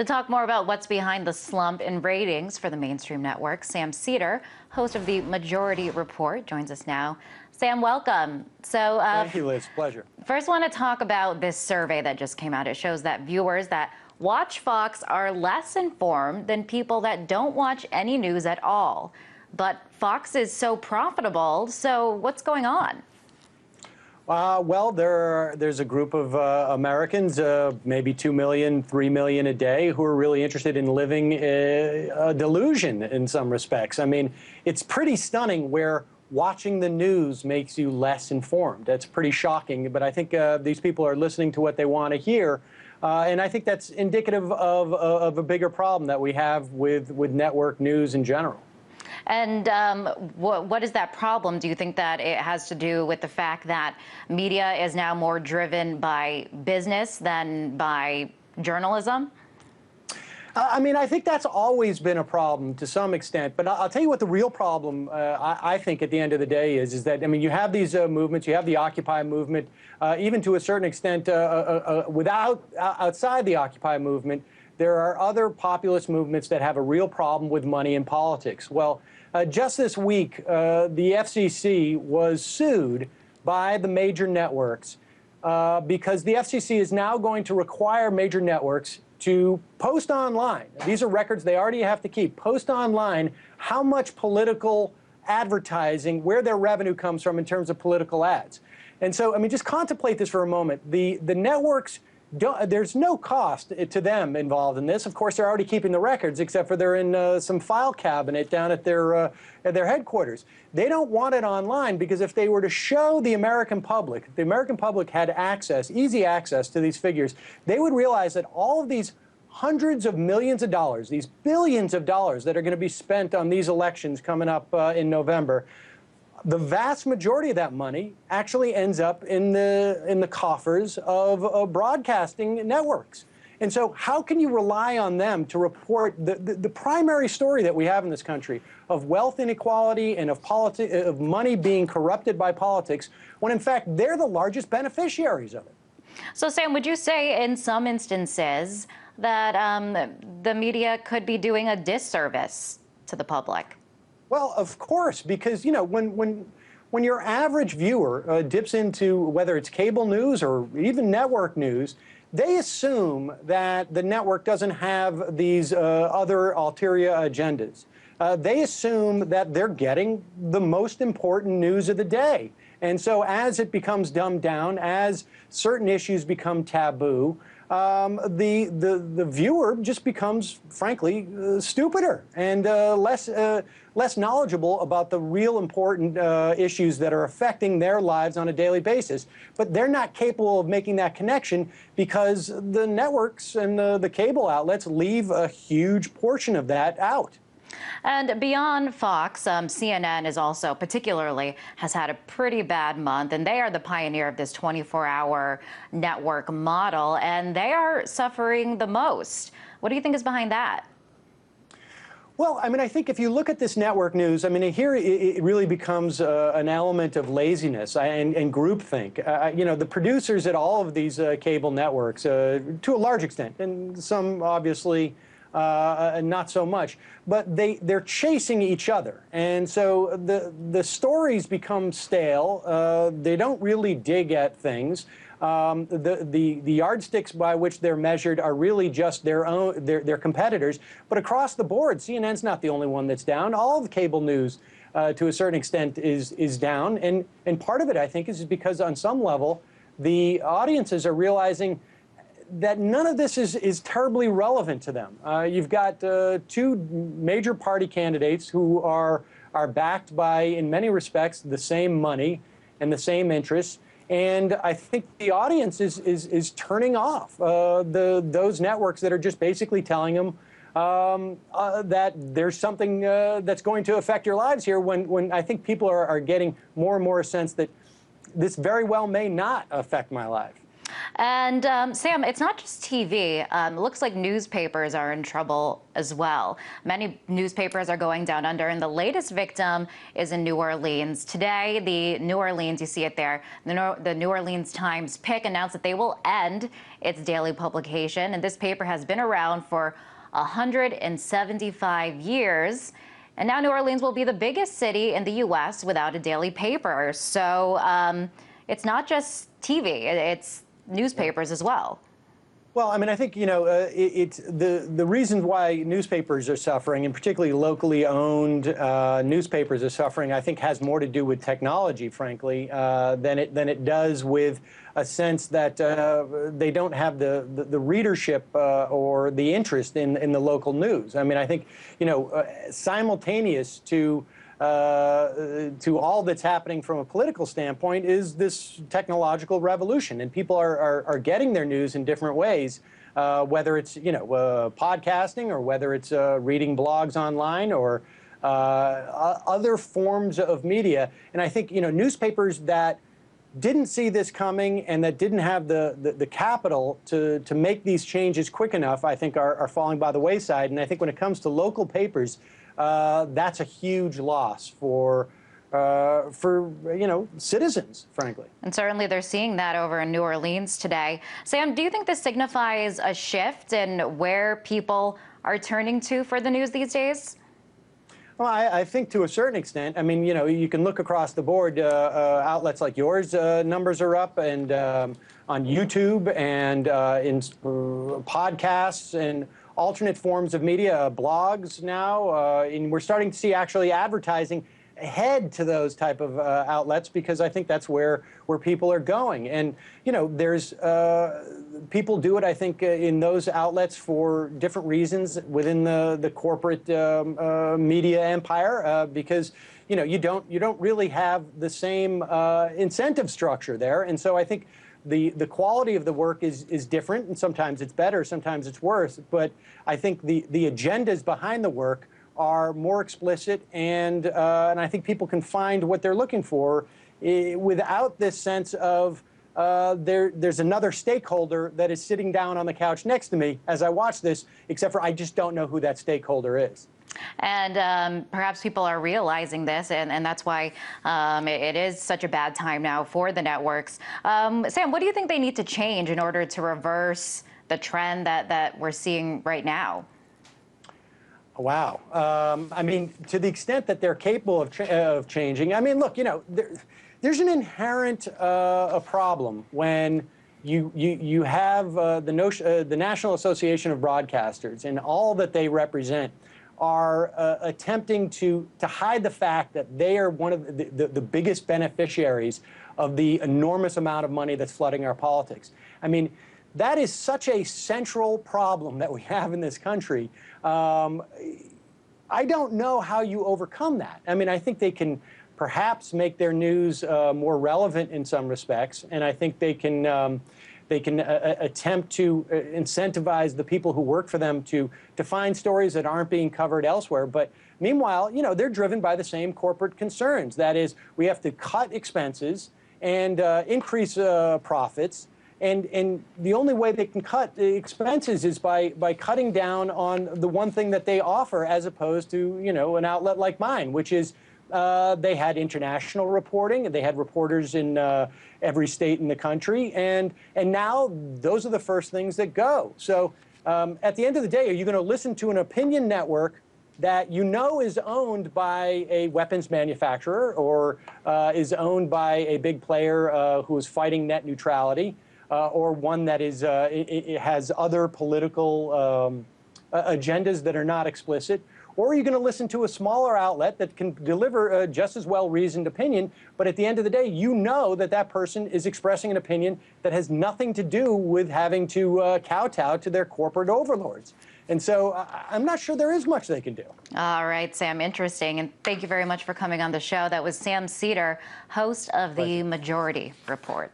To talk more about what's behind the slump in ratings for the mainstream network, Sam Seder, host of the Majority Report, joins us now. Sam, welcome. Thank you, Liz. Pleasure. First, I want to talk about this survey that just came out. It shows that viewers that watch Fox are less informed than people that don't watch any news at all. But Fox is so profitable, so what's going on? Well, there's a group of Americans, maybe 2 million, 3 million a day, who are really interested in living a delusion in some respects. I mean, it's pretty stunning where watching the news makes you less informed. That's pretty shocking, but I think these people are listening to what they want to hear. And I think that's indicative of a bigger problem that we have with network news in general. And what is that problem? Do you think that it has to do with the fact that media is now more driven by business than by journalism? I mean, I think that's always been a problem to some extent. But I'll tell you what the real problem, I think, at the end of the day is that, I mean, you have these movements. You have the Occupy movement, even to a certain extent, outside the Occupy movement. There are other populist movements that have a real problem with money in politics. Well, just this week, the FCC was sued by the major networks because the FCC is now going to require major networks to post online. These are records they already have to keep. Post online how much political advertising, where their revenue comes from in terms of political ads. And so, I mean, just contemplate this for a moment. The networks, there's no cost to them involved in this. Of course, they're already keeping the records, except for they're in some file cabinet down at their headquarters. They don't want it online because if they were to show the American public, if the American public had access, easy access to these figures, they would realize that all of these hundreds of millions of dollars, these billions of dollars that are going to be spent on these elections coming up in November, the vast majority of that money actually ends up in the coffers of broadcasting networks. And so how can you rely on them to report the primary story that we have in this country of wealth inequality and of money being corrupted by politics, when in fact they're the largest beneficiaries of it? So, Sam, would you say in some instances that the media could be doing a disservice to the public? Well, of course, because, you know, when your average viewer dips into whether it's cable news or even network news, they assume that the network doesn't have these other ulterior agendas. They assume that they're getting the most important news of the day. And so as it becomes dumbed down, as certain issues become taboo, the viewer just becomes, frankly, stupider and less knowledgeable about the real important issues that are affecting their lives on a daily basis. But they're not capable of making that connection because the networks and the cable outlets leave a huge portion of that out. And beyond Fox, CNN is also particularly has had a pretty bad month, and they are the pioneer of this 24-hour network model, and they are suffering the most. What do you think is behind that? Well, I mean, I think if you look at this network news, I mean, here it really becomes an element of laziness and groupthink. You know, the producers at all of these cable networks, to a large extent, and some obviously not so much, but they're chasing each other. And so the stories become stale. They don't really dig at things. The yardsticks by which they're measured are really just their competitors. But across the board, CNN's not the only one that's down. All of the cable news, to a certain extent, is down. And part of it, I think, is because on some level, the audiences are realizing that none of this is terribly relevant to them. You've got two major party candidates who are backed by, in many respects, the same money and the same interests. And I think the audience is turning off those networks that are just basically telling them that there's something that's going to affect your lives here, when I think people are getting more and more a sense that this very well may not affect my life. And Sam, it's not just TV. It looks like newspapers are in trouble as well. Many newspapers are going down under, and the latest victim is in New Orleans. Today, the New Orleans, you see it there, the New Orleans Times-Pic announced that they will end its daily publication, and this paper has been around for 175 years. And now New Orleans will be the biggest city in the U.S. without a daily paper. So it's not just TV, it's newspapers as well. Well, I mean, I think, it's the reason why newspapers are suffering, and particularly locally owned newspapers are suffering, I think has more to do with technology, frankly, than it does with a sense that they don't have the readership or the interest in the local news. I mean, I think, simultaneous to all that's happening from a political standpoint is this technological revolution, and people are getting their news in different ways, whether it's podcasting or whether it's reading blogs online or other forms of media. And I think newspapers that didn't see this coming and that didn't have the capital to make these changes quick enough, I think are falling by the wayside. And I think when it comes to local papers, that's a huge loss for citizens, frankly. And certainly they're seeing that over in New Orleans today. Sam, do you think this signifies a shift in where people are turning to for the news these days? Well, I think to a certain extent. I mean, you can look across the board. Outlets like yours, numbers are up, and on YouTube and in podcasts and alternate forms of media, blogs now, and we're starting to see actually advertising head to those type of outlets, because I think that's where people are going. And there's people do it, I think, in those outlets for different reasons within the corporate media empire, because you don't really have the same incentive structure there. And so I think the quality of the work is different, and sometimes it's better, sometimes it's worse. But I think the agendas behind the work are more explicit, and I think people can find what they're looking for without this sense of there's another stakeholder that is sitting down on the couch next to me as I watch this, except for I just don't know who that stakeholder is. And perhaps people are realizing this, and that's why it is such a bad time now for the networks. Sam, what do you think they need to change in order to reverse the trend that we're seeing right now? Wow. I mean, to the extent that they're capable of changing, I mean, look, there's an inherent a problem when you have the National Association of Broadcasters and all that they represent are attempting to hide the fact that they are one of the biggest beneficiaries of the enormous amount of money that's flooding our politics. I mean, that is such a central problem that we have in this country. I don't know how you overcome that. I mean, I think they can perhaps make their news more relevant in some respects, and I think they can attempt to incentivize the people who work for them to find stories that aren't being covered elsewhere. But meanwhile, they're driven by the same corporate concerns. That is, we have to cut expenses and increase profits. And the only way they can cut the expenses is by cutting down on the one thing that they offer, as opposed to, an outlet like mine, which is they had international reporting, and they had reporters in every state in the country. And now those are the first things that go. So at the end of the day, are you going to listen to an opinion network that is owned by a weapons manufacturer or is owned by a big player who is fighting net neutrality? Or one that it has other political agendas that are not explicit? Or are you going to listen to a smaller outlet that can deliver just as well-reasoned opinion, but at the end of the day, that person is expressing an opinion that has nothing to do with having to kowtow to their corporate overlords? And so I'm not sure there is much they can do. All right, Sam, interesting. And thank you very much for coming on the show. That was Sam Seder, host of the Majority Report.